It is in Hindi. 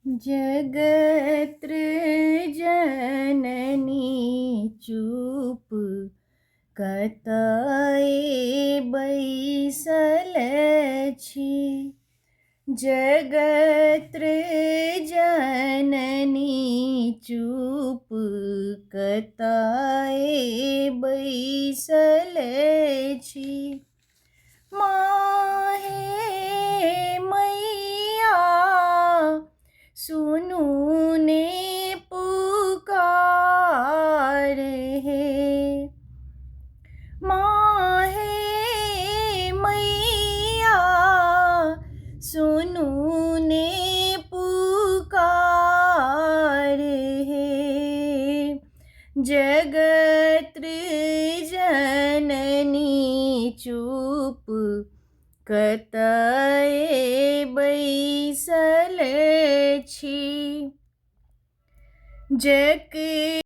जगत्र जननी चूप कतए बैसल छी। जगत्र जननी चूप कतए बैसल छी। माहे मैया सुनू ने पुकार है। माहे मैया सुनू ने पुकार है। जगत्र जननी चूप कतए बैसल छी। जक